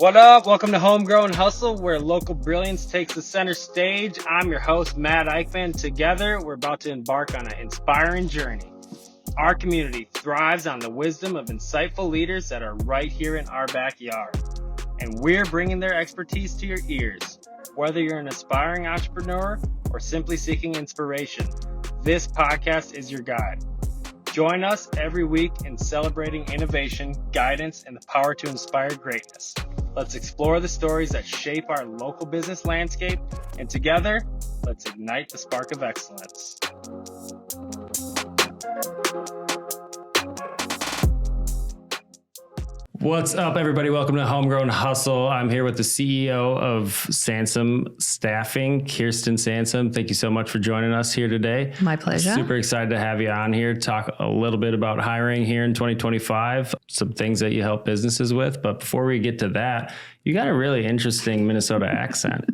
What up? Welcome to Homegrown Hustle, where local brilliance takes the center stage. I'm your host, Matt Eickman. Together, we're about to embark on an inspiring journey. Our community thrives on the wisdom of insightful leaders that are right here in our backyard. And we're bringing their expertise to your ears. Whether you're an aspiring entrepreneur or simply seeking inspiration, this podcast is your guide. Join us every week in celebrating innovation, guidance, and the power to inspire greatness. Let's explore the stories that shape our local business landscape, and together, let's ignite the spark of excellence. What's up, everybody? Welcome to Homegrown Hustle. I'm here with the CEO of Sansom Staffing, Kirstyn Sansom. Thank you so much for joining us here today. My pleasure. Super excited to have you on here, talk a little bit about hiring here in 2025, some things that you help businesses with. But before we get to that, you got a really interesting Minnesota accent.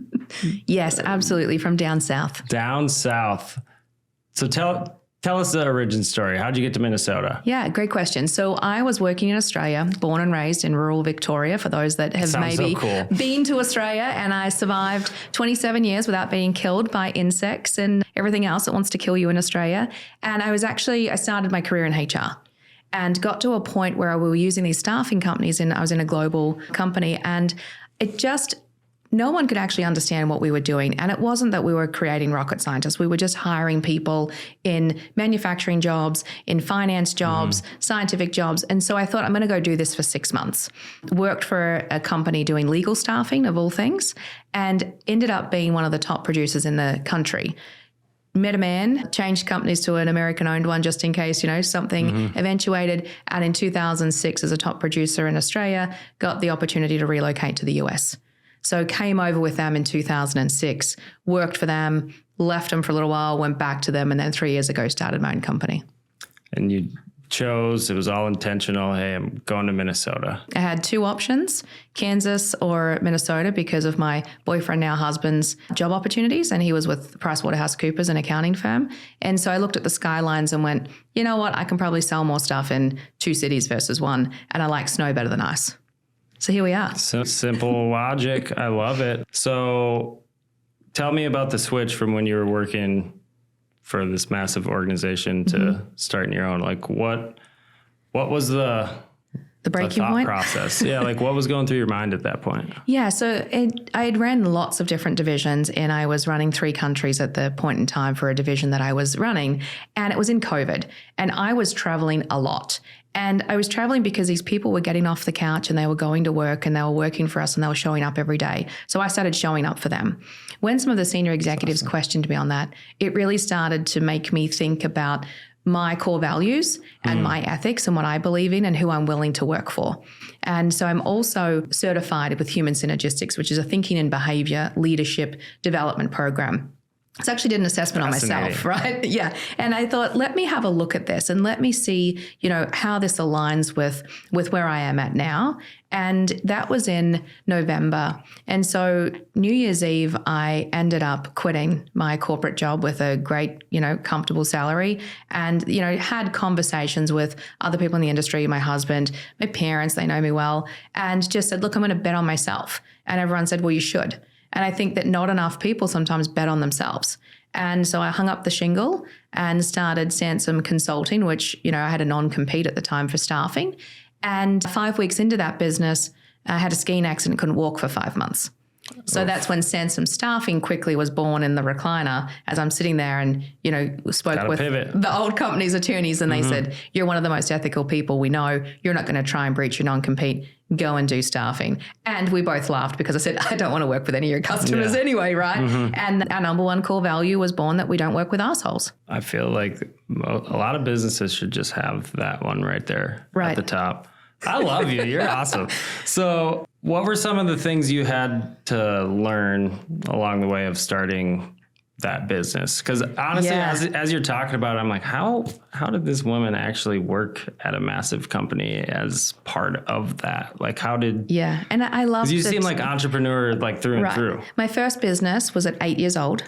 Yes, absolutely. From down south. Down south. So tell us the origin story. How'd you get to Minnesota? Yeah, great question. So I was working in Australia, born and raised in rural Victoria, for those that have maybe been to Australia, and I survived 27 years without being killed by insects and everything else that wants to kill you in Australia. And I started my career in HR and got to a point where we were using these staffing companies, and I was in a global company, and no one could actually understand what we were doing. And it wasn't that we were creating rocket scientists. We were just hiring people in manufacturing jobs, in finance jobs, scientific jobs. And so I thought, I'm going to go do this for 6 months. Worked for a company doing legal staffing, of all things, and ended up being one of the top producers in the country. Met a man, changed companies to an American-owned one just in case, something eventuated. And in 2006, as a top producer in Australia, got the opportunity to relocate to the US. So came over with them in 2006, worked for them, left them for a little while, went back to them, and then 3 years ago started my own company. And you chose, it was all intentional, hey, I'm going to Minnesota. I had two options, Kansas or Minnesota, because of my boyfriend, now husband's job opportunities, and he was with PricewaterhouseCoopers, an accounting firm. And so I looked at the skylines and went, you know what, I can probably sell more stuff in two cities versus one, and I like snow better than ice. So here we are. So simple logic. I love it. So tell me about the switch from when you were working for this massive organization to starting your own. Like what was the breaking thought point process? Yeah. Like what was going through your mind at that point? Yeah. So I had ran lots of different divisions, and I was running 3 countries at the point in time for a division that I was running. And it was in COVID, and I was traveling a lot. And I was traveling because these people were getting off the couch and they were going to work and they were working for us and they were showing up every day. So I started showing up for them. When some of the senior executives questioned me on that, it really started to make me think about my core values and my ethics and what I believe in and who I'm willing to work for. And so I'm also certified with Human Synergistics, which is a thinking and behavior leadership development program. So I actually did an assessment on myself, right? Yeah. And I thought, let me have a look at this and let me see, how this aligns with where I am at now. And that was in November. And so New Year's Eve, I ended up quitting my corporate job with a great, comfortable salary, and, had conversations with other people in the industry, my husband, my parents, they know me well, and just said, look, I'm going to bet on myself. And everyone said, well, you should. And I think that not enough people sometimes bet on themselves. And so I hung up the shingle and started Sansom Consulting, which, I had a non-compete at the time for staffing. And 5 weeks into that business, I had a skiing accident, couldn't walk for 5 months. So that's when Sansom Staffing quickly was born in the recliner as I'm sitting there and, spoke with the old company's attorneys, and they said, you're one of the most ethical people we know. You're not going to try and breach your non-compete. Go and do staffing. And we both laughed because I said, I don't want to work with any of your customers anyway, right? And our number one core value was born that we don't work with assholes. I feel like a lot of businesses should just have that one right there at the top. I love you. You're awesome. So what were some of the things you had to learn along the way of starting that business? Because honestly, as you're talking about it, I'm like, how did this woman actually work at a massive company as part of that? Like, how did... Yeah, and I love... Because you seem like an entrepreneur, like through and through. My first business was at 8 years old.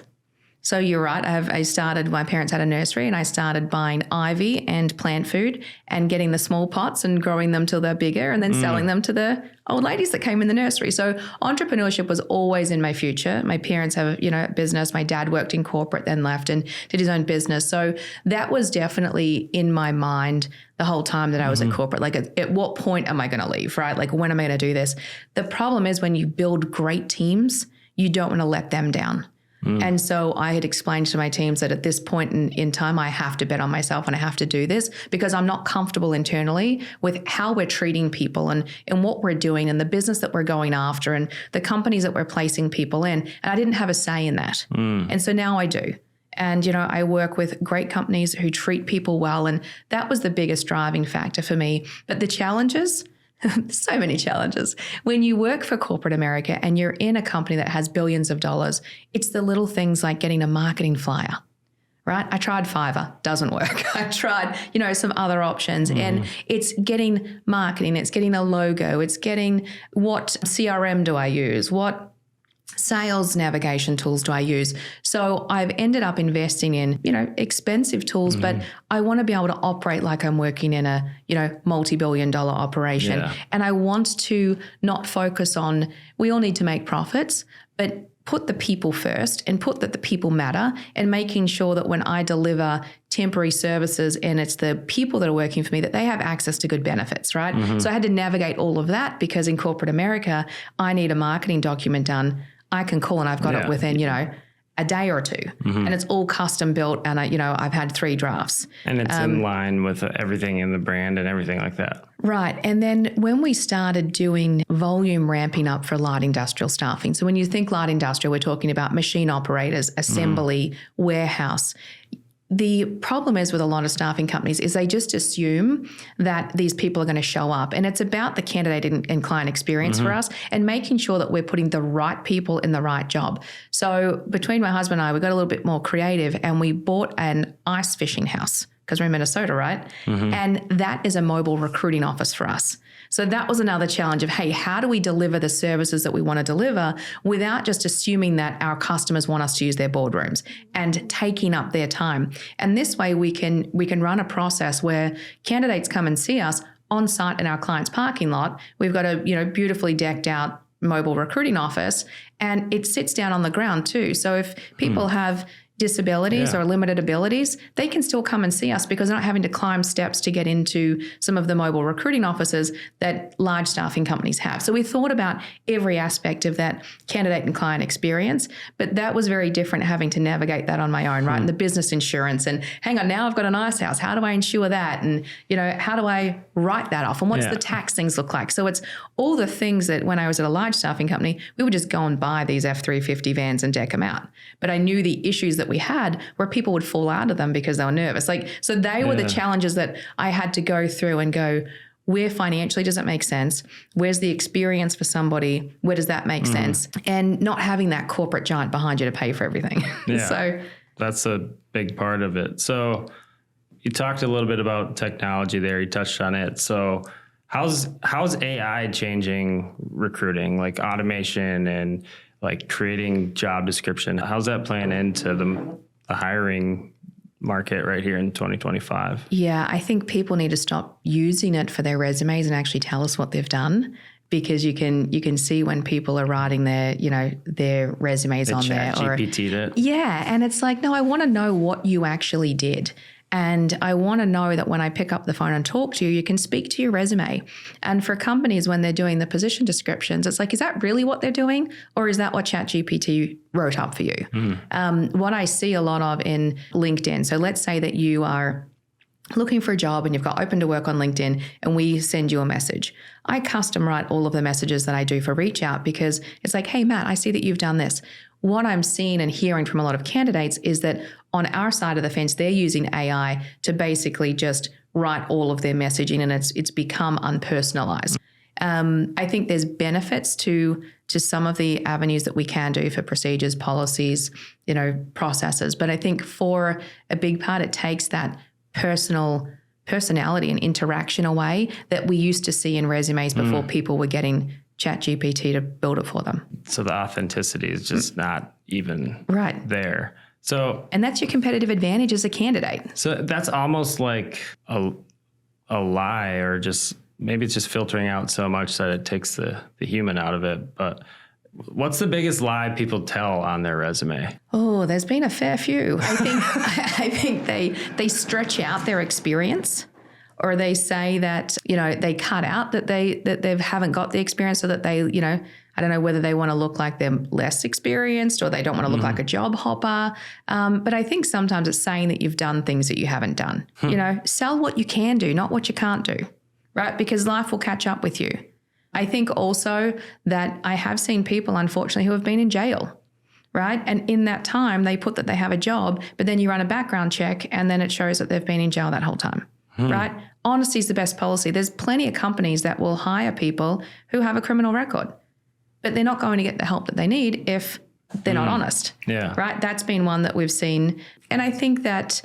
So you're right. My parents had a nursery, and I started buying ivy and plant food and getting the small pots and growing them till they're bigger and then selling them to the old ladies that came in the nursery. So entrepreneurship was always in my future. My parents have, a business. My dad worked in corporate, then left and did his own business. So that was definitely in my mind the whole time that I was at corporate. Like at what point am I going to leave, right? Like when am I going to do this? The problem is when you build great teams, you don't want to let them down. And so I had explained to my teams that at this point in time, I have to bet on myself and I have to do this because I'm not comfortable internally with how we're treating people and what we're doing and the business that we're going after and the companies that we're placing people in. And I didn't have a say in that. And so now I do. And, I work with great companies who treat people well. And that was the biggest driving factor for me. But the challenges, so many challenges. When you work for corporate America and you're in a company that has billions of dollars, it's the little things like getting a marketing flyer, right? I tried Fiverr, doesn't work. I tried, some other options and it's getting marketing, it's getting a logo, it's getting what CRM do I use, what sales navigation tools do I use? So I've ended up investing in, expensive tools, but I want to be able to operate like I'm working in a, multi-billion-dollar operation. Yeah. And I want to not focus on, we all need to make profits, but put the people first and put that the people matter and making sure that when I deliver temporary services and it's the people that are working for me, that they have access to good benefits, right? So I had to navigate all of that because in corporate America, I need a marketing document done. I can call and I've got it within, a day or two. And it's all custom built and I've had 3 drafts. And it's in line with everything in the brand and everything like that. Right. And then when we started doing volume ramping up for light industrial staffing, so when you think light industrial, we're talking about machine operators, assembly, warehouse. The problem is with a lot of staffing companies is they just assume that these people are going to show up. And it's about the candidate and client experience for us and making sure that we're putting the right people in the right job. So between my husband and I, we got a little bit more creative and we bought an ice fishing house because we're in Minnesota, right? And that is a mobile recruiting office for us. So that was another challenge of, hey, how do we deliver the services that we want to deliver without just assuming that our customers want us to use their boardrooms and taking up their time? And this way we can run a process where candidates come and see us on site in our client's parking lot. We've got a beautifully decked out mobile recruiting office and it sits down on the ground too. So if people have disabilities or limited abilities, they can still come and see us because they're not having to climb steps to get into some of the mobile recruiting offices that large staffing companies have. So we thought about every aspect of that candidate and client experience, but that was very different having to navigate that on my own, right? And the business insurance and hang on, now I've got an ice house. How do I insure that? And, how do I write that off? And what's the tax things look like? So it's all the things that when I was at a large staffing company, we would just go and buy these F-350 vans and deck them out. But I knew the issues that we had where people would fall out of them because they were nervous. So they were the challenges that I had to go through and go, where financially does it make sense? Where's the experience for somebody? Where does that make sense? And not having that corporate giant behind you to pay for everything. Yeah, so that's a big part of it. So you talked a little bit about technology there. You touched on it. So how's AI changing recruiting, like automation and like creating job description? How's that playing into the hiring market right here in 2025? Yeah, I think people need to stop using it for their resumes and actually tell us what they've done, because you can see when people are writing their resumes on there. ChatGPT'd it. Yeah, and it's like, no, I want to know what you actually did. And I want to know that when I pick up the phone and talk to you, you can speak to your resume. And for companies, when they're doing the position descriptions, it's like, is that really what they're doing? Or is that what ChatGPT wrote up for you? What I see a lot of in LinkedIn, so let's say that you are looking for a job and you've got open to work on LinkedIn and we send you a message. I custom write all of the messages that I do for reach out because it's like, hey, Matt, I see that you've done this. What I'm seeing and hearing from a lot of candidates is that on our side of the fence, they're using AI to basically just write all of their messaging and it's become unpersonalized. I think there's benefits to some of the avenues that we can do for procedures, policies, processes. But I think for a big part, it takes that personality and interaction away that we used to see in resumes before people were getting ChatGPT to build it for them. So the authenticity is just not even there. And that's your competitive advantage as a candidate. So that's almost like a lie, or just maybe it's just filtering out so much that it takes the human out of it. But what's the biggest lie people tell on their resume? Oh, there's been a fair few. I think they stretch out their experience, or they say that, they cut out that they haven't got the experience, so that they, I don't know whether they want to look like they're less experienced, or they don't want to look like a job hopper. But I think sometimes it's saying that you've done things that you haven't done. Sell what you can do, not what you can't do, right? Because life will catch up with you. I think also that I have seen people, unfortunately, who have been in jail, right? And in that time, they put that they have a job, but then you run a background check and then it shows that they've been in jail that whole time, right? Honesty is the best policy. There's plenty of companies that will hire people who have a criminal record, but they're not going to get the help that they need if they're not honest, right? That's been one that we've seen. And I think that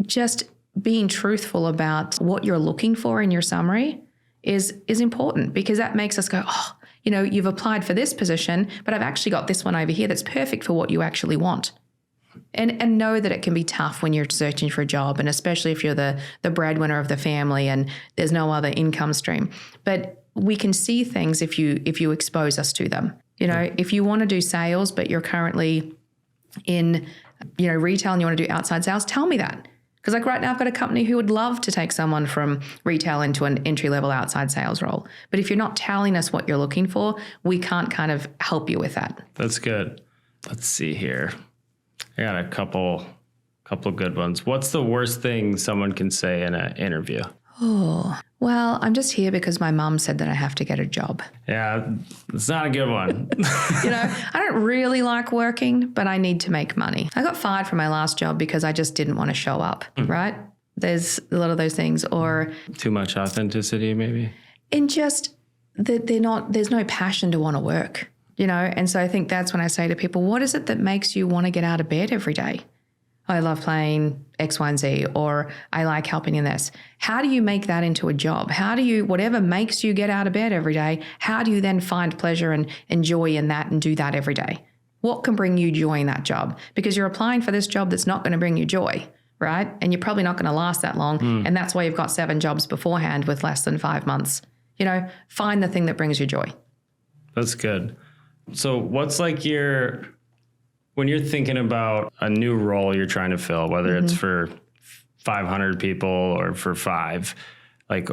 just being truthful about what you're looking for in your summary is important, because that makes us go, oh, you've applied for this position, but I've actually got this one over here that's perfect for what you actually want. And know that it can be tough when you're searching for a job, and especially if you're the breadwinner of the family and there's no other income stream. But we can see things if you expose us to them. If you want to do sales, but you're currently in retail and you want to do outside sales, tell me that. Because like right now, I've got a company who would love to take someone from retail into an entry-level outside sales role. But if you're not telling us what you're looking for, we can't kind of help you with that. That's good. Let's see here. I got a couple good ones. What's the worst thing someone can say in an interview? Oh, well, I'm just here because my mom said that I have to get a job. Yeah, it's not a good one. I don't really like working, but I need to make money. I got fired from my last job because I just didn't want to show up, right? There's a lot of those things. Or too much authenticity, maybe. And just that there's no passion to want to work, And so I think that's when I say to people, what is it that makes you want to get out of bed every day? I love playing X, Y, and Z, or I like helping in this. How do you make that into a job? How do you, whatever makes you get out of bed every day, how do you then find pleasure and joy in that and do that every day? What can bring you joy in that job? Because you're applying for this job that's not going to bring you joy, right? And you're probably not going to last that long. And that's why you've got 7 jobs beforehand with less than 5 months. Find the thing that brings you joy. That's good. So what's like when you're thinking about a new role you're trying to fill, whether it's for 500 people or for 5, like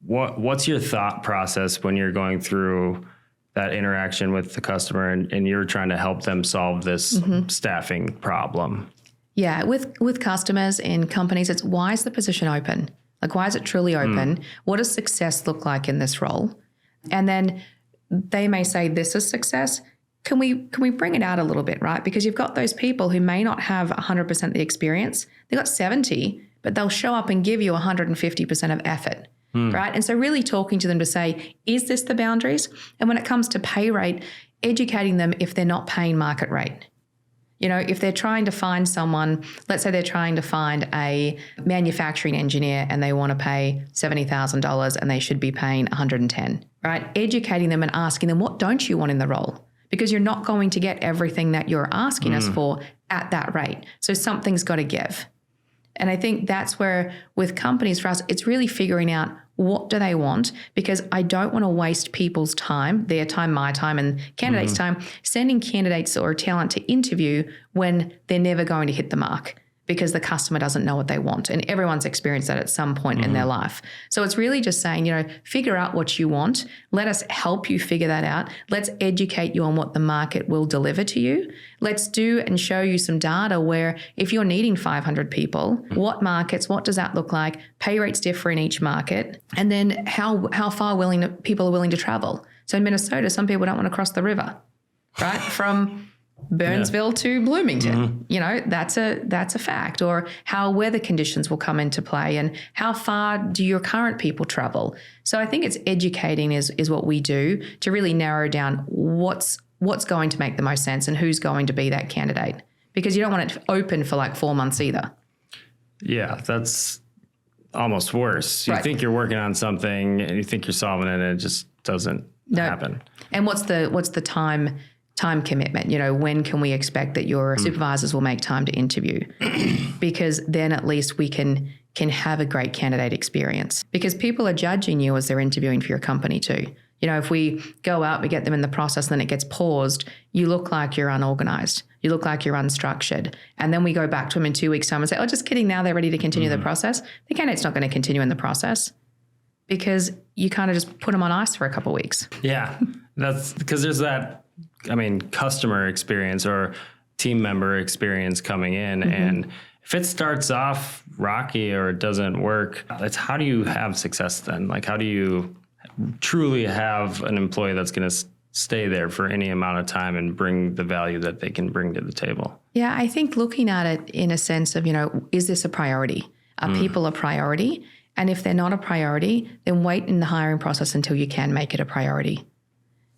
what's your thought process when you're going through that interaction with the customer and you're trying to help them solve this staffing problem? Yeah, with customers and companies, it's why is the position open? Like, why is it truly open? What does success look like in this role? And then they may say, this is success. Can we bring it out a little bit, right? Because you've got those people who may not have 100% the experience. They've got 70, but they'll show up and give you 150% of effort, right? And so really talking to them to say, is this the boundaries? And when it comes to pay rate, educating them if they're not paying market rate. If they're trying to find someone, let's say they're trying to find a manufacturing engineer and they want to pay $70,000 and they should be paying $110,000, right? Educating them and asking them, what don't you want in the role? Because you're not going to get everything that you're asking us for at that rate. So something's got to give. And I think that's where with companies for us, it's really figuring out what do they want, because I don't want to waste people's time, their time, my time, and candidates' time, sending candidates or talent to interview when they're never going to hit the mark because the customer doesn't know what they want. And everyone's experienced that at some point in their life. So it's really just saying, figure out what you want. Let us help you figure that out. Let's educate you on what the market will deliver to you. Let's do and show you some data where if you're needing 500 people, what markets, what does that look like? Pay rates differ in each market. And then how far people are willing to travel. So in Minnesota, some people don't want to cross the river, right? From Burnsville to Bloomington, that's a fact. Or how weather conditions will come into play and how far do your current people travel. So I think it's educating is what we do to really narrow down what's going to make the most sense and who's going to be that candidate, because you don't want it open for like 4 months either. Yeah, that's almost worse. You think you're working on something and you think you're solving it and it just doesn't happen. And what's the time time commitment. When can we expect that your supervisors will make time to interview? Because then at least we can have a great candidate experience, because people are judging you as they're interviewing for your company too. If we go out, we get them in the process, and then it gets paused, you look like you're unorganized. You look like you're unstructured. And then we go back to them in 2 weeks' time and say, oh, just kidding, now they're ready to continue the process. The candidate's not going to continue in the process because you kind of just put them on ice for a couple of weeks. Yeah, that's because there's that, customer experience or team member experience coming in. And if it starts off rocky or it doesn't work, it's how do you have success then? Like, how do you truly have an employee that's going to stay there for any amount of time and bring the value that they can bring to the table? Yeah, I think looking at it in a sense of, is this a priority? Are people a priority? And if they're not a priority, then wait in the hiring process until you can make it a priority.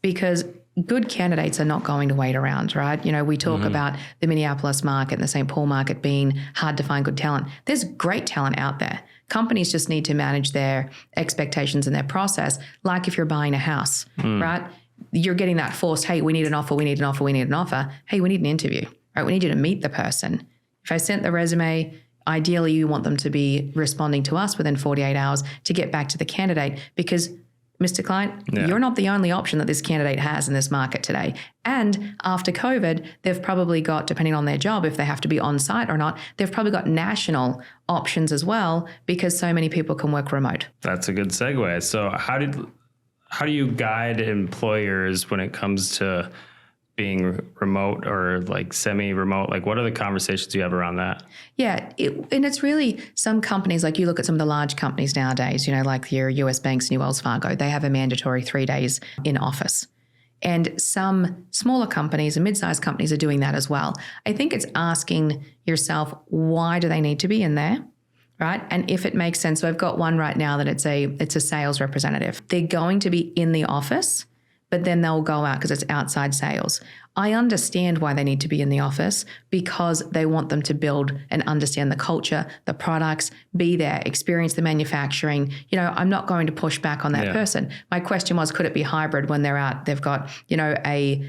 Because good candidates are not going to wait around, right? We talk about the Minneapolis market and the St. Paul market being hard to find good talent. There's great talent out there. Companies just need to manage their expectations and their process. Like if you're buying a house, right? You're getting that forced, hey, we need an offer, we need an offer, we need an offer. Hey, we need an interview, right? We need you to meet the person. If I sent the resume, ideally you want them to be responding to us within 48 hours to get back to the candidate, because Mr. Client, you're not the only option that this candidate has in this market today. And after COVID, they've probably got, depending on their job, if they have to be on site or not, they've probably got national options as well, because so many people can work remote. That's a good segue. So how do you guide employers when it comes to being remote or like semi-remote? Like, what are the conversations you have around that? Yeah. And it's really some companies, like you look at some of the large companies nowadays, like your US banks, New Wells Fargo, they have a mandatory 3 days in office. And some smaller companies and mid-sized companies are doing that as well. I think it's asking yourself, why do they need to be in there? Right. And if it makes sense. So I've got one right now that it's a sales representative. They're going to be in the office, but then they'll go out because it's outside sales. I understand why they need to be in the office, because they want them to build and understand the culture, the products, be there, experience the manufacturing. I'm not going to push back on that person. My question was, could it be hybrid when they're out? They've got, a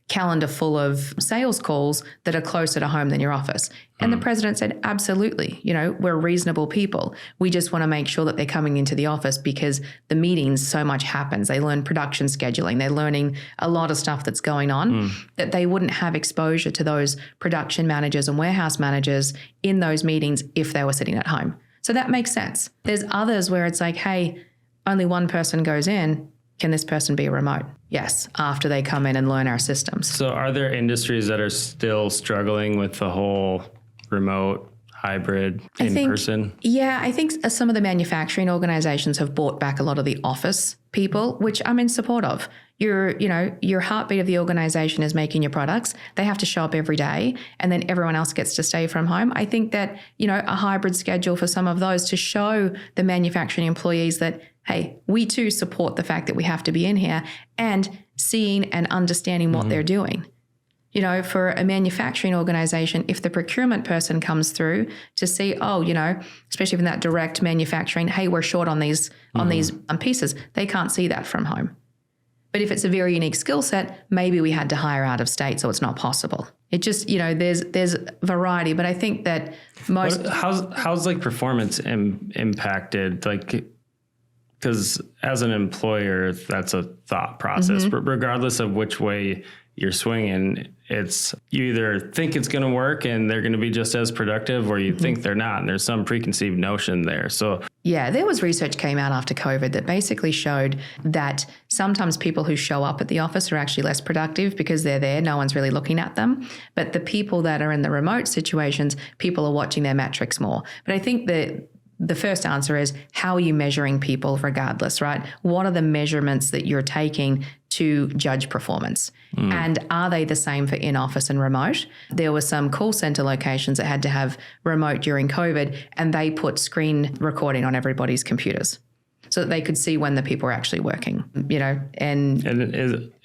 calendar full of sales calls that are closer to home than your office. And the president said, absolutely, we're reasonable people. We just want to make sure that they're coming into the office because the meetings, so much happens. They learn production scheduling. They're learning a lot of stuff that's going on that they wouldn't have exposure to those production managers and warehouse managers in those meetings if they were sitting at home. So that makes sense. There's others where it's like, hey, only one person goes in. Can this person be remote? Yes, after they come in and learn our systems. So are there industries that are still struggling with the whole remote, hybrid, in-person? Yeah, I think some of the manufacturing organizations have brought back a lot of the office people, which I'm in support of. Your heartbeat of the organization is making your products. They have to show up every day, and then everyone else gets to stay from home. I think that, a hybrid schedule for some of those to show the manufacturing employees that, hey, we too support the fact that we have to be in here, and seeing and understanding what they're doing. For a manufacturing organization, if the procurement person comes through to see, especially from that direct manufacturing, hey, we're short on these pieces, they can't see that from home. But if it's a very unique skill set, maybe we had to hire out of state, so it's not possible. It just, there's variety, but I think that how's like performance impacted, like, because as an employer, that's a thought process, but regardless of which way you're swinging, it's you either think it's going to work and they're going to be just as productive, or you think they're not, and there's some preconceived notion there. So yeah, there was research came out after COVID that basically showed that sometimes people who show up at the office are actually less productive because they're there, no one's really looking at them. But the people that are in the remote situations, people are watching their metrics more. But I think that the first answer is, how are you measuring people regardless, right? What are the measurements that you're taking to judge performance? And are they the same for in-office and remote? There were some call center locations that had to have remote during COVID, and they put screen recording on everybody's computers so that they could see when the people were actually working, and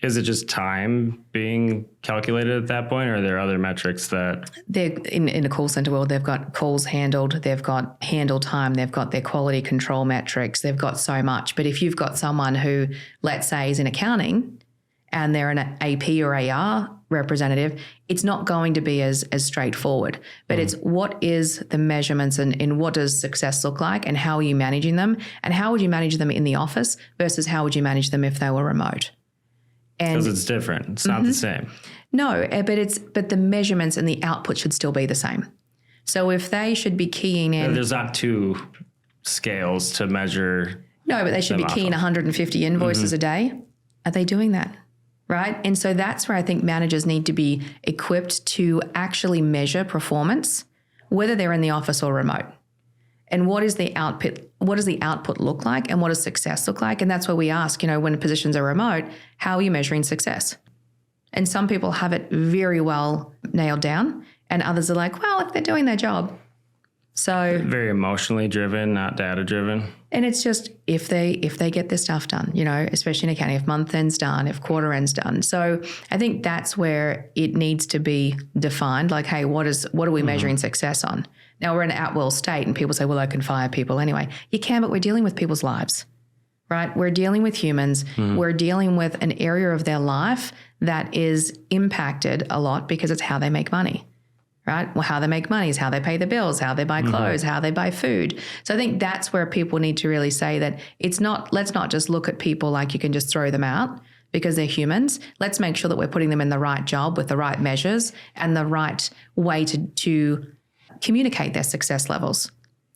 is it just time being calculated at that point, or are there other metrics that they're in the call center world? They've got calls handled, they've got handle time, they've got their quality control metrics, they've got so much. But if you've got someone who, let's say, is in accounting and they're an AP or AR representative, it's not going to be as straightforward. But it's what is the measurements and what does success look like and how are you managing them? And how would you manage them in the office versus how would you manage them if they were remote? Because it's different. It's not the same. No, but the measurements and the output should still be the same. So if they should be keying in... There's not two scales to measure... No, but they should be keying 150 invoices a day. Are they doing that? Right? And so that's where I think managers need to be equipped to actually measure performance, whether they're in the office or remote. And what is the output? What does the output look like? And what does success look like? And that's where we ask, when positions are remote, how are you measuring success? And some people have it very well nailed down, and others are like, well, if they're doing their job. So very emotionally driven, not data driven. And it's just if they get their stuff done, especially in accounting, if month end's done, if quarter end's done. So I think that's where it needs to be defined. Like, hey, what are we measuring success on? Now we're in an at-will state, and people say, well, I can fire people anyway. You can, but we're dealing with people's lives, right? We're dealing with humans. We're dealing with an area of their life that is impacted a lot because it's how they make money. Right? Well, how they make money is how they pay the bills, how they buy clothes, how they buy food. So I think that's where people need to really say that let's not just look at people like you can just throw them out because they're humans. Let's make sure that we're putting them in the right job with the right measures and the right way to communicate their success levels.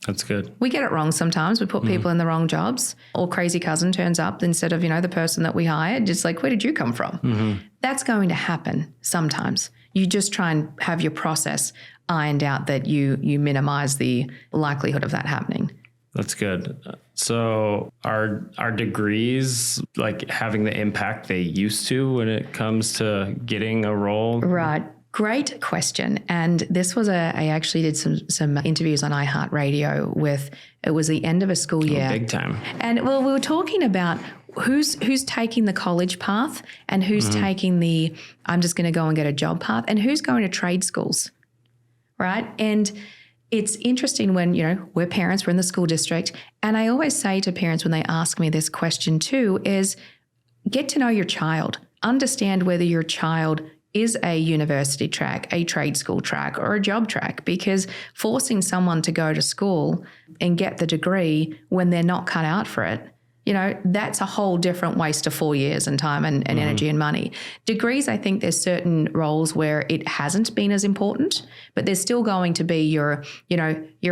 That's good. We get it wrong sometimes. We put people in the wrong jobs, or crazy cousin turns up instead of, the person that we hired. Just like, where did you come from? That's going to happen sometimes. You just try and have your process ironed out that you minimize the likelihood of that happening. That's good. So are degrees like having the impact they used to when it comes to getting a role? Right. Great question. And this was I actually did some interviews on iHeartRadio it was the end of a school year. Big time. And well, we were talking about who's taking the college path and who's taking the I'm just going to go and get a job path and who's going to trade schools, right? And it's interesting when, we're parents, we're in the school district. And I always say to parents when they ask me this question too is get to know your child. Understand whether your child is a university track, a trade school track, or a job track, because forcing someone to go to school and get the degree when they're not cut out for it, that's a whole different waste of 4 years and time and energy and money. Degrees, I think there's certain roles where it hasn't been as important, but there's still going to be your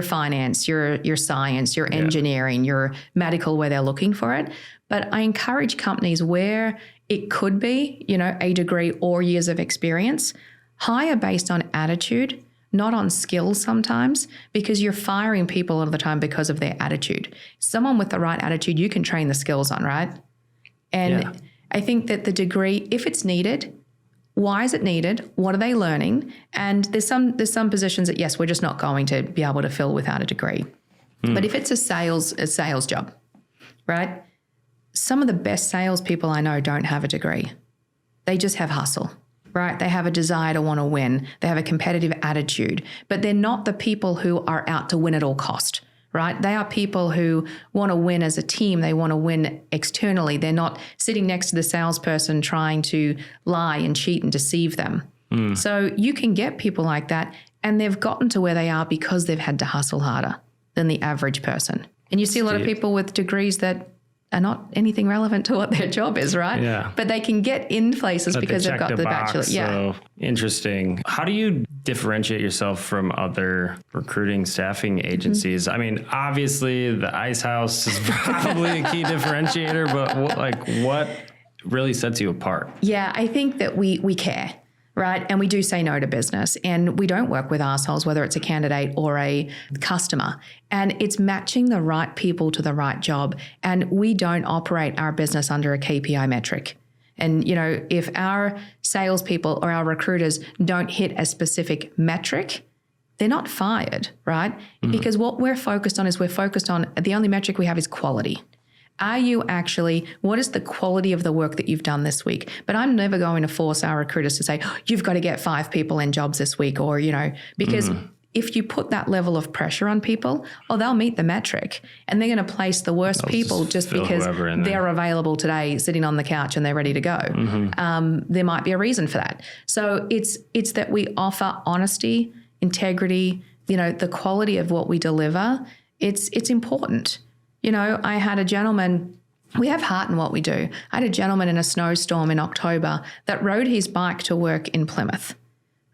finance, your science, your engineering, your medical where they're looking for it. But I encourage companies where it could be, a degree or years of experience, hire based on attitude, not on skills sometimes, because you're firing people all the time because of their attitude. Someone with the right attitude, you can train the skills on, right? And I think that the degree, if it's needed, why is it needed? What are they learning? And there's some positions that, yes, we're just not going to be able to fill without a degree. But if it's a sales job, right? Some of the best salespeople I know don't have a degree. They just have hustle, right? They have a desire to want to win. They have a competitive attitude, but they're not the people who are out to win at all cost, right? They are people who want to win as a team. They want to win externally. They're not sitting next to the salesperson trying to lie and cheat and deceive them. So you can get people like that, and they've gotten to where they are because they've had to hustle harder than the average person. And you see a lot of people with degrees that are not anything relevant to what their job is, right? Yeah. But they can get in places because they've got the bachelor. Yeah. So interesting. How do you differentiate yourself from other recruiting staffing agencies? I mean, obviously the Ice House is probably a key differentiator, but what really sets you apart? Yeah, I think that we care. Right. And we do say no to business, and we don't work with assholes, whether it's a candidate or a customer. And it's matching the right people to the right job. And we don't operate our business under a KPI metric. And, if our salespeople or our recruiters don't hit a specific metric, they're not fired. Right. Because what we're focused on the only metric we have is quality. Are you what is the quality of the work that you've done this week? But I'm never going to force our recruiters to say, you've got to get 5 people in jobs this week, or, because if you put that level of pressure on people, they'll meet the metric and they're going to place the worst people just because they're available today sitting on the couch and they're ready to go. There might be a reason for that. So it's that we offer honesty, integrity, the quality of what we deliver. It's important. I had a gentleman. We have heart in what we do. I had a gentleman in a snowstorm in October that rode his bike to work in Plymouth,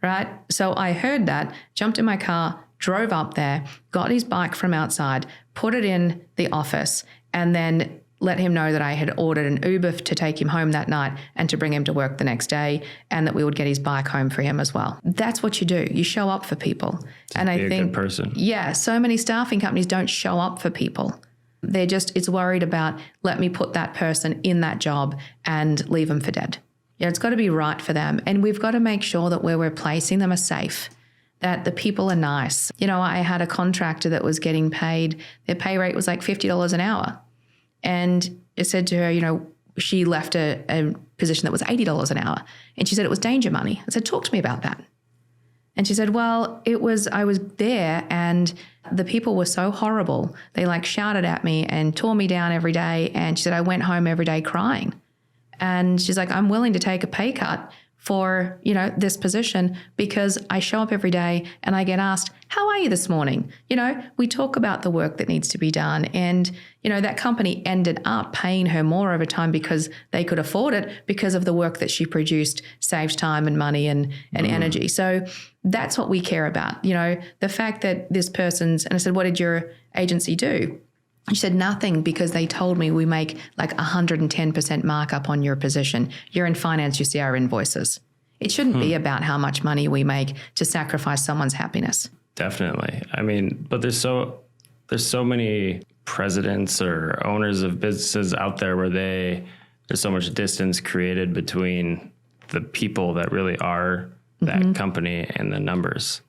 right? So I heard that, jumped in my car, drove up there, got his bike from outside, put it in the office, and then let him know that I had ordered an Uber to take him home that night and to bring him to work the next day, and that we would get his bike home for him as well. That's what you do. You show up for people. And I think, a good person. Yeah, so many staffing companies don't show up for people. It's worried about, let me put that person in that job and leave them for dead. It's got to be right for them. And we've got to make sure that where we're placing them are safe, that the people are nice. I had a contractor that was getting paid, their pay rate was like $50 an hour. And it said to her, she left a position that was $80 an hour. And she said it was danger money. I said, talk to me about that. And she said, well, I was there and the people were so horrible. They shouted at me and tore me down every day. And she said, I went home every day crying. And she's like, I'm willing to take a pay cut for, this position because I show up every day and I get asked, how are you this morning? We talk about the work that needs to be done. And, that company ended up paying her more over time because they could afford it because of the work that she produced, saved time and money and energy. So that's what we care about. The fact that this person's, and I said, what did your agency do? She said, nothing, because they told me we make 110% markup on your position. You're in finance, you see our invoices. It shouldn't be about how much money we make to sacrifice someone's happiness. Definitely. I mean, but there's so many presidents or owners of businesses out there where there's so much distance created between the people that really are that company and the numbers.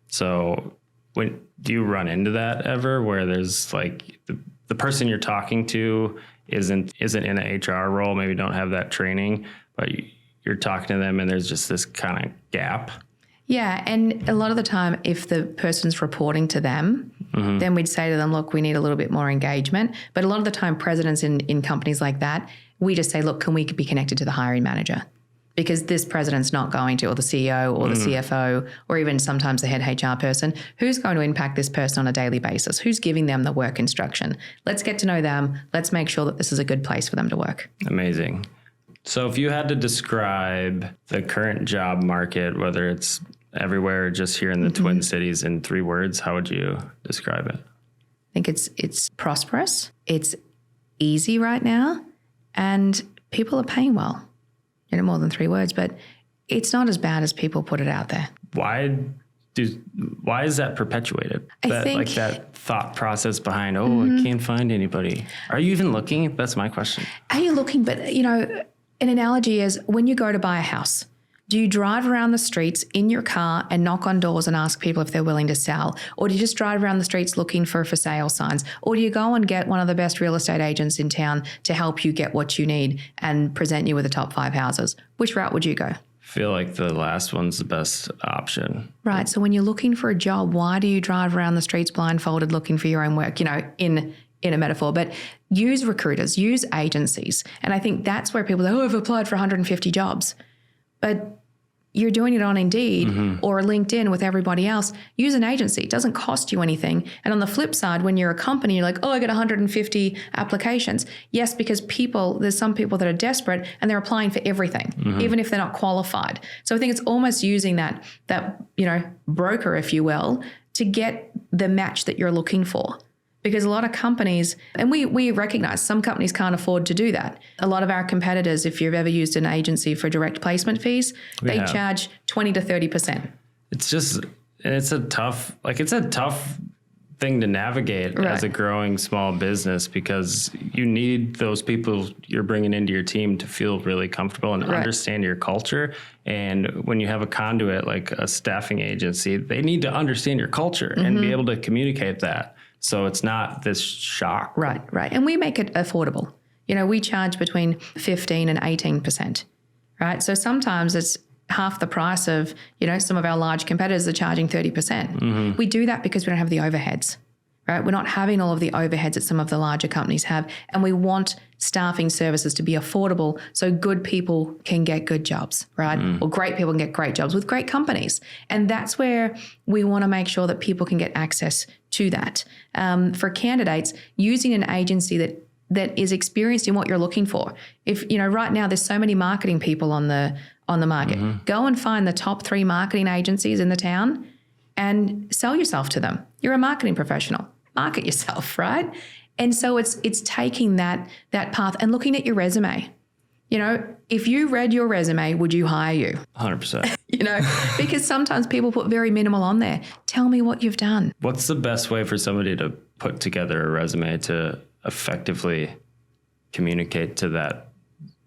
So do you run into that ever, where there's the person you're talking to isn't in an HR role, maybe don't have that training, but you're talking to them and there's just this kind of gap? Yeah, and a lot of the time, if the person's reporting to them, then we'd say to them, look, we need a little bit more engagement. But a lot of the time, presidents in companies like that, we just say, look, can we be connected to the hiring manager? Because this president's not going to, or the CEO or the CFO, or even sometimes the head HR person, who's going to impact this person on a daily basis? Who's giving them the work instruction? Let's get to know them. Let's make sure that this is a good place for them to work. Amazing. So if you had to describe the current job market, whether it's everywhere or just here in the Twin Cities, in 3 words, how would you describe it? I think it's prosperous. It's easy right now, and people are paying well. More than 3 words, but it's not as bad as people put it out there. Why is that perpetuated? I think that thought process behind, I can't find anybody. Are you even looking? That's my question. Are you looking? But, an analogy is when you go to buy a house, do you drive around the streets in your car and knock on doors and ask people if they're willing to sell? Or do you just drive around the streets looking for sale signs? Or do you go and get one of the best real estate agents in town to help you get what you need and present you with the top 5 houses? Which route would you go? I feel like the last one's the best option. Right. So when you're looking for a job, why do you drive around the streets blindfolded looking for your own work, in a metaphor? But use recruiters, use agencies. And I think that's where people go, I've applied for 150 jobs. But you're doing it on Indeed or LinkedIn with everybody else. Use an agency. It doesn't cost you anything. And on the flip side, when you're a company, you're like, I got 150 applications. Yes, because there's some people that are desperate and they're applying for everything, even if they're not qualified. So I think it's almost using that broker, if you will, to get the match that you're looking for. Because a lot of companies, and we recognize some companies can't afford to do that. A lot of our competitors, if you've ever used an agency for direct placement fees, they charge 20 to 30%. It's a tough thing to navigate as a growing small business, because you need those people you're bringing into your team to feel really comfortable and understand your culture. And when you have a conduit like a staffing agency, they need to understand your culture and be able to communicate that. So it's not this shock. Right. And we make it affordable. We charge between 15 and 18%, right? So sometimes it's half the price of, some of our large competitors are charging 30%. We do that because we don't have the overheads, right? We're not having all of the overheads that some of the larger companies have. And we want staffing services to be affordable so good people can get good jobs, right? Or great people can get great jobs with great companies. And that's where we want to make sure that people can get access to that. For candidates, using an agency that is experienced in what you're looking for. If, right now there's so many marketing people on the market, go and find the top 3 marketing agencies in the town and sell yourself to them. You're a marketing professional. Market yourself, right? And so it's taking that path and looking at your resume. If you read your resume, would you hire you? 100%. Because sometimes people put very minimal on there. Tell me what you've done. What's the best way for somebody to put together a resume to effectively communicate to that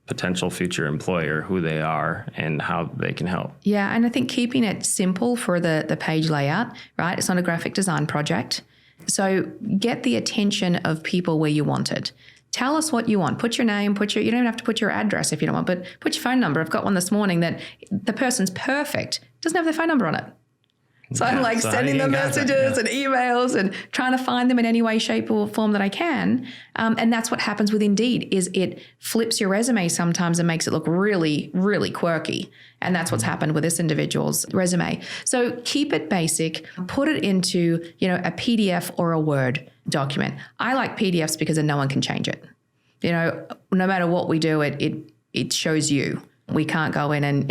potential future employer who they are and how they can help? Yeah, and I think keeping it simple for the page layout, right? It's not a graphic design project. So get the attention of people where you want it. Tell us what you want. Put your name, you don't even have to put your address if you don't want, but put your phone number. I've got one this morning that the person's perfect, doesn't have their phone number on it. So I'm sending them messages and emails and trying to find them in any way, shape or form that I can. And that's what happens with Indeed is it flips your resume sometimes and makes it look really, really quirky. And that's what's happened with this individual's resume. So keep it basic, put it into, a PDF or a Word document. I like PDFs because then no one can change it. No matter what we do, it shows you. We can't go in and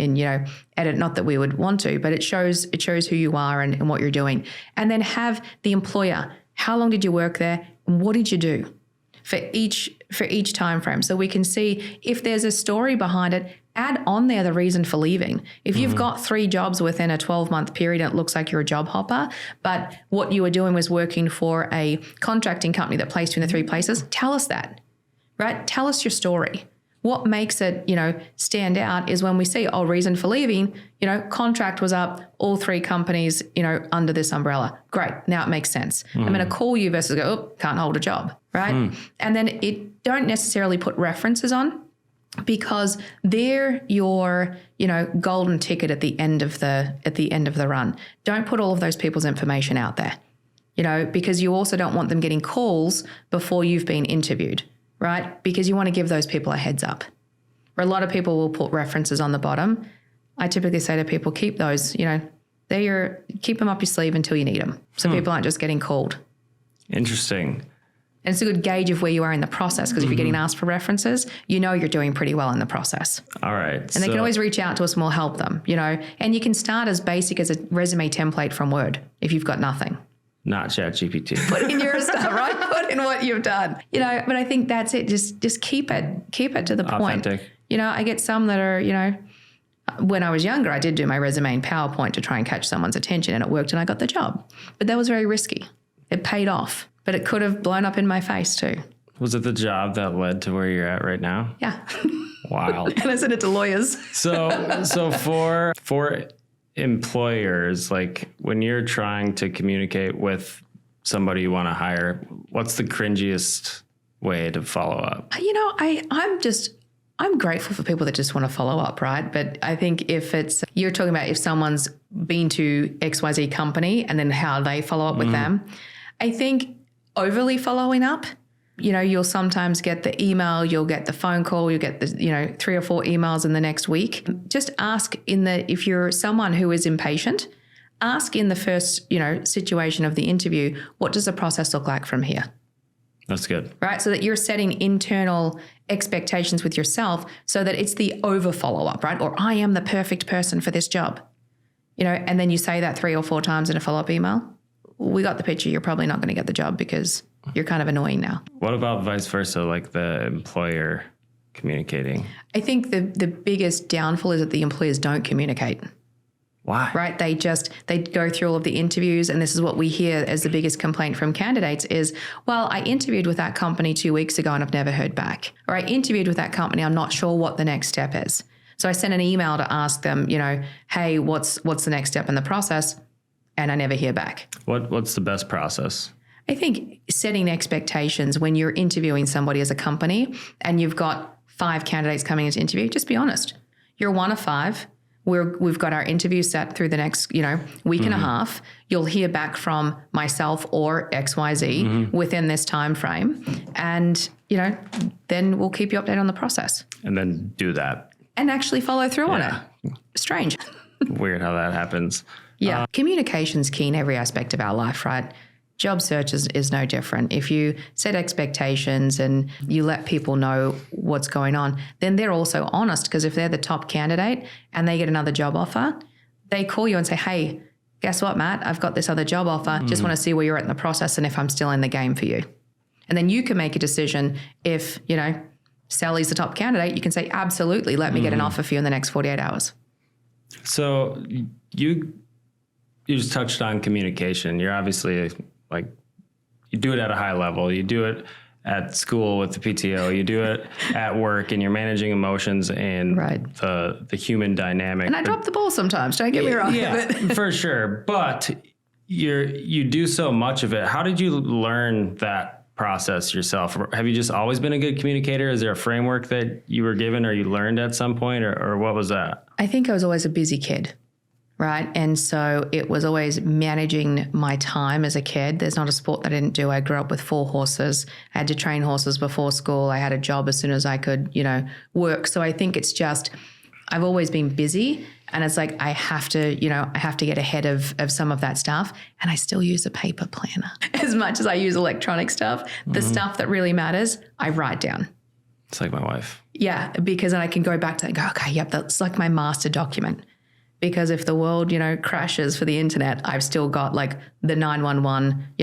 edit, not that we would want to, but it shows who you are and what you're doing. And then have the employer, how long did you work there? What did you do for each time frame? So we can see if there's a story behind it, add on there the reason for leaving. If you've got 3 jobs within a 12-month period and it looks like you're a job hopper, but what you were doing was working for a contracting company that placed you in the 3 places, tell us that, right? Tell us your story. What makes it, stand out is when we see, reason for leaving, contract was up, all 3 companies, under this umbrella. Great. Now it makes sense. I'm going to call you versus go, can't hold a job, right? And then don't necessarily put references on because they're your, golden ticket at the end of the run. Don't put all of those people's information out there, because you also don't want them getting calls before you've been interviewed. Right? Because you want to give those people a heads up. Where a lot of people will put references on the bottom. I typically say to people, keep those, keep them up your sleeve until you need them. So people aren't just getting called. Interesting. And it's a good gauge of where you are in the process because if you're getting asked for references, you're doing pretty well in the process. All right. And they can always reach out to us and we'll help them, And you can start as basic as a resume template from Word if you've got nothing. Not ChatGPT. Put in your stuff, right? Put in what you've done. But I think that's it. Just keep it to the point. Authentic. I get some that are, when I was younger, I did do my resume in PowerPoint to try and catch someone's attention and it worked and I got the job. But that was very risky. It paid off, but it could have blown up in my face too. Was it the job that led to where you're at right now? Yeah. Wow. And I sent it to lawyers. So for employers, like when you're trying to communicate with somebody you want to hire, what's the cringiest way to follow up? I'm grateful for people that just want to follow up, right? But I think you're talking about if someone's been to XYZ company and then how they follow up with them, I think overly following up, you'll sometimes get the email, you'll get the phone call, you'll get the, 3 or 4 emails in the next week. Just ask if you're someone who is impatient, ask in the first, situation of the interview, what does the process look like from here? That's good. Right? So that you're setting internal expectations with yourself so that it's the over follow-up, right? Or I am the perfect person for this job, and then you say that 3 or 4 times in a follow-up email. We got the picture. You're probably not going to get the job because you're kind of annoying now. What about vice versa, like the employer communicating? I think the biggest downfall is that the employers don't communicate. Why? Right? They go through all of the interviews, and this is what we hear as the biggest complaint from candidates is, well, I interviewed with that company 2 weeks ago and I've never heard back. Or I interviewed with that company, I'm not sure what the next step is. So I sent an email to ask them, hey, what's the next step in the process? And I never hear back. What's the best process? I think setting expectations when you're interviewing somebody as a company and you've got 5 candidates coming into interview, just be honest. You're one of 5. We've got our interview set through the next, week and a half. You'll hear back from myself or XYZ within this time frame. And, then we'll keep you updated on the process. And then do that. And actually follow through on it. Strange. Weird how that happens. Yeah. Communication's key in every aspect of our life, right? Job search is no different. If you set expectations and you let people know what's going on, then they're also honest, because if they're the top candidate and they get another job offer, they call you and say, hey, guess what, Matt? I've got this other job offer. Just want to see where you're at in the process and if I'm still in the game for you. And then you can make a decision if, Sally's the top candidate. You can say, absolutely, let me get an offer for you in the next 48 hours. So you just touched on communication. You're obviously you do it at a high level. You do it at school with the PTO. You do it at work, and you're managing emotions and the human dynamic. And I drop the ball sometimes. Don't get me wrong. Yeah, for sure. But you do so much of it. How did you learn that process yourself? Have you just always been a good communicator? Is there a framework that you were given or you learned at some point, or what was that? I think I was always a busy kid. Right. And so it was always managing my time as a kid. There's not a sport that I didn't do. I grew up with 4 horses. I had to train horses before school. I had a job as soon as I could, work. So I think it's just, I've always been busy, and it's like, I have to get ahead of some of that stuff. And I still use a paper planner as much as I use electronic stuff. The stuff that really matters, I write down. It's like my wife. Yeah. Because then I can go back to it and go, okay, yep, that's like my master document. Because if the world, crashes for the internet, I've still got the 911,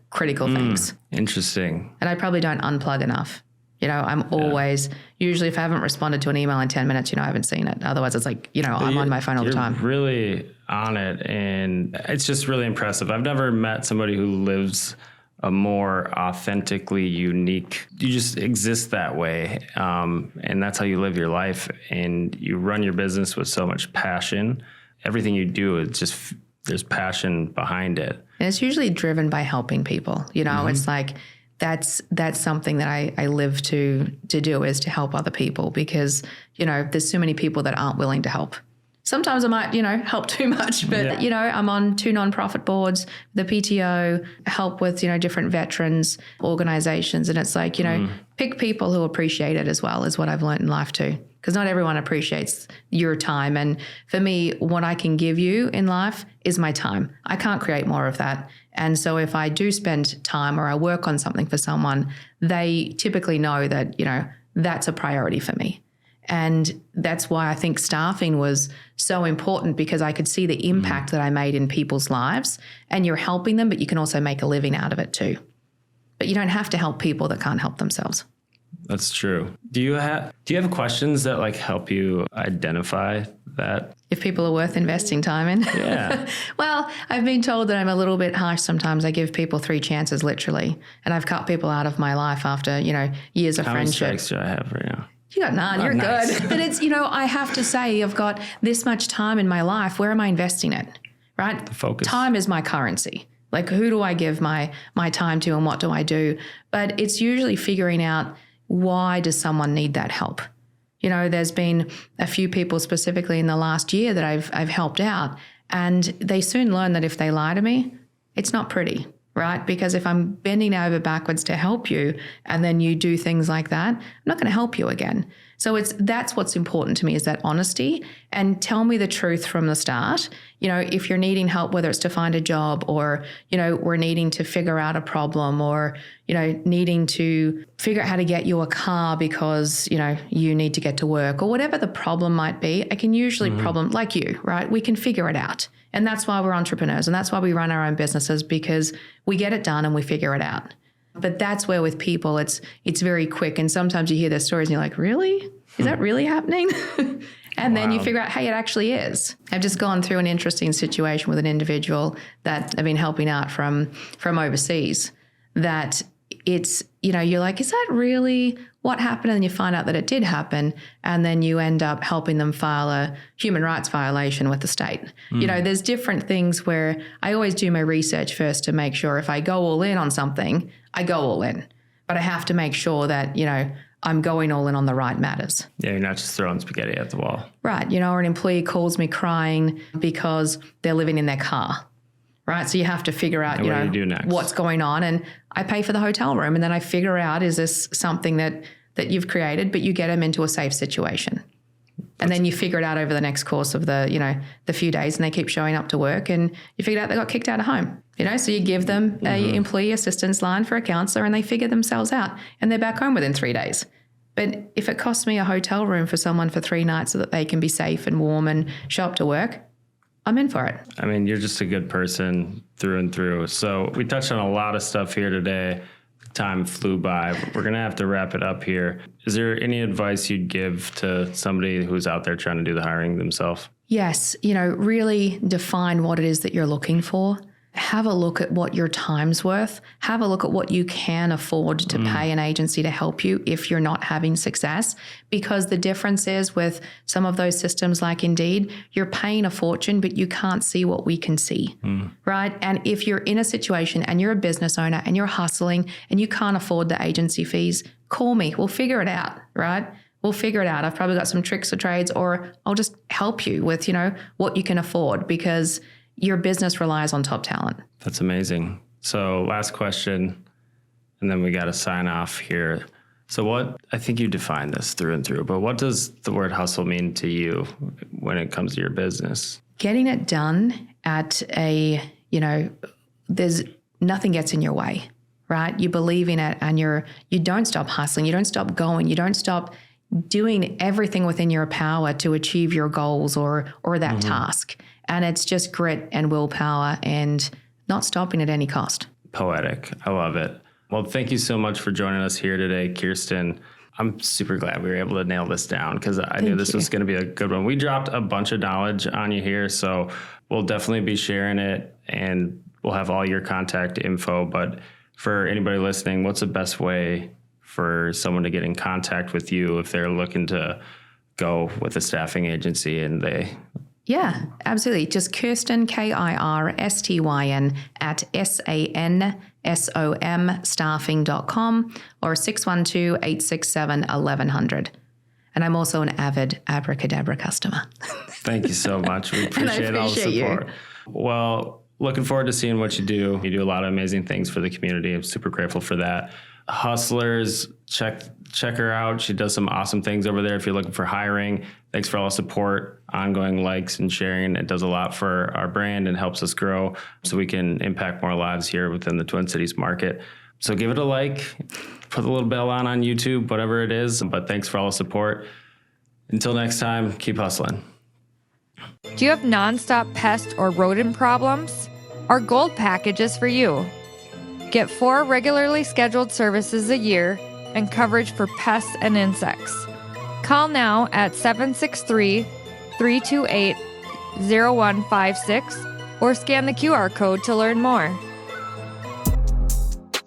critical things. Interesting. And I probably don't unplug enough. I'm always, usually if I haven't responded to an email in 10 minutes, I haven't seen it. Otherwise it's I'm on my phone all the time. You're really on it. And it's just really impressive. I've never met somebody who lives a more authentically unique, you just exist that way. And that's how you live your life. And you run your business with so much passion. Everything you do is just, there's passion behind it. And it's usually driven by helping people. It's like, that's something that I live to do, is to help other people, because, there's so many people that aren't willing to help. Sometimes I might, help too much, but, I'm on 2 nonprofit boards, the PTO, help with, different veterans organizations. And it's like, pick people who appreciate it as well, is what I've learned in life too. Because not everyone appreciates your time. And for me, what I can give you in life is my time. I can't create more of that. And so if I do spend time or I work on something for someone, they typically know that, that's a priority for me. And that's why I think staffing was so important, because I could see the impact that I made in people's lives. And you're helping them, but you can also make a living out of it too. But you don't have to help people that can't help themselves. That's true. Do you have questions that help you identify that? If people are worth investing time in? Yeah. Well, I've been told that I'm a little bit harsh sometimes. I give people 3 chances, literally. And I've cut people out of my life after, years of friendship. How many strikes do I have right now? You got none. You're nice. Good. But it's, I have to say, I've got this much time in my life. Where am I investing it? Right? The focus. Time is my currency. Who do I give my time to, and what do I do? But it's usually figuring out, why does someone need that help? There's been a few people specifically in the last year that I've helped out, and they soon learn that if they lie to me, it's not pretty. Right? Because if I'm bending over backwards to help you and then you do things like that, I'm not going to help you again. So that's what's important to me, is that honesty, and tell me the truth from the start. If you're needing help, whether it's to find a job, or, we're needing to figure out a problem, or, needing to figure out how to get you a car because, you need to get to work, or whatever the problem might be, I can usually problem like you, right? We can figure it out. And that's why we're entrepreneurs, and that's why we run our own businesses, because we get it done and we figure it out. But that's where with people, it's very quick. And sometimes you hear their stories and you're like, really? Is that really happening? And then you figure out, hey, it actually is. I've just gone through an interesting situation with an individual that I've been helping out from overseas, that it's, you're like, is that really what happened? And you find out that it did happen. And then you end up helping them file a human rights violation with the state. There's different things where I always do my research first to make sure if I go all in on something, I go all in. But I have to make sure that, I'm going all in on the right matters. Yeah, you're not just throwing spaghetti at the wall. Right. Or an employee calls me crying because they're living in their car. Right. So you have to figure out, what do you do next? What's going on. And I pay for the hotel room, and then I figure out, is this something that you've created, but you get them into a safe situation. And then you figure it out over the next course of the few days, and they keep showing up to work, and you figure out they got kicked out of home. So you give them a employee assistance line for a counselor, and they figure themselves out, and they're back home within 3 days. But if it costs me a hotel room for someone for 3 nights so that they can be safe and warm and show up to work, I'm in for it. I mean, you're just a good person through and through. So we touched on a lot of stuff here today. Time flew by. We're going to have to wrap it up here. Is there any advice you'd give to somebody who's out there trying to do the hiring themselves? Yes. Really define what it is that you're looking for. Have a look at what your time's worth. Have a look at what you can afford to pay an agency to help you if you're not having success. Because the difference is with some of those systems like Indeed, you're paying a fortune, but you can't see what we can see, right? And if you're in a situation and you're a business owner and you're hustling and you can't afford the agency fees, call me. We'll figure it out, right? We'll figure it out. I've probably got some tricks or trades, or I'll just help you with, what you can afford, because your business relies on top talent. That's amazing. So last question, and then we got to sign off here. So I think you defined this through and through, but what does the word hustle mean to you when it comes to your business? Getting it done at there's nothing gets in your way, right? You believe in it, and you don't stop hustling. You don't stop going. You don't stop doing everything within your power to achieve your goals or that task. And it's just grit and willpower and not stopping at any cost. Poetic. I love it. Well, thank you so much for joining us here today, Kirstyn. I'm super glad we were able to nail this down, because I knew this was going to be a good one. We dropped a bunch of knowledge on you here, so we'll definitely be sharing it, and we'll have all your contact info. But for anybody listening, what's the best way for someone to get in contact with you if they're looking to go with a staffing agency and they... Yeah, absolutely. Just Kirstyn, Kirstyn @SANSOM staffing.com or 612-867-1100. And I'm also an avid Abracadabra customer. Thank you so much. We appreciate all the support. Well, looking forward to seeing what you do. You do a lot of amazing things for the community. I'm super grateful for that. Hustlers, check her out. She does some awesome things over there if you're looking for hiring. Thanks for all the support, ongoing likes and sharing. It does a lot for our brand and helps us grow so we can impact more lives here within the Twin Cities market. So give it a like, put the little bell on YouTube, whatever it is. But thanks for all the support. Until next time, keep hustling. Do you have nonstop pest or rodent problems? Our Gold package is for you. Get 4 regularly scheduled services a year and coverage for pests and insects. Call now at 763-328-0156 or scan the QR code to learn more.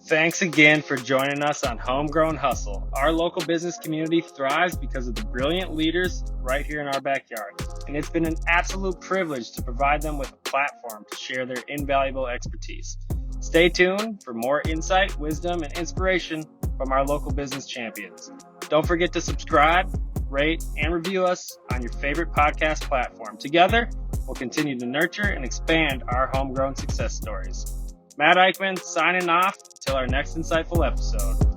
Thanks again for joining us on Homegrown Hustle. Our local business community thrives because of the brilliant leaders right here in our backyard. And it's been an absolute privilege to provide them with a platform to share their invaluable expertise. Stay tuned for more insight, wisdom, and inspiration from our local business champions. Don't forget to subscribe, rate, and review us on your favorite podcast platform. Together, we'll continue to nurture and expand our homegrown success stories. Matt Eickman signing off until our next insightful episode.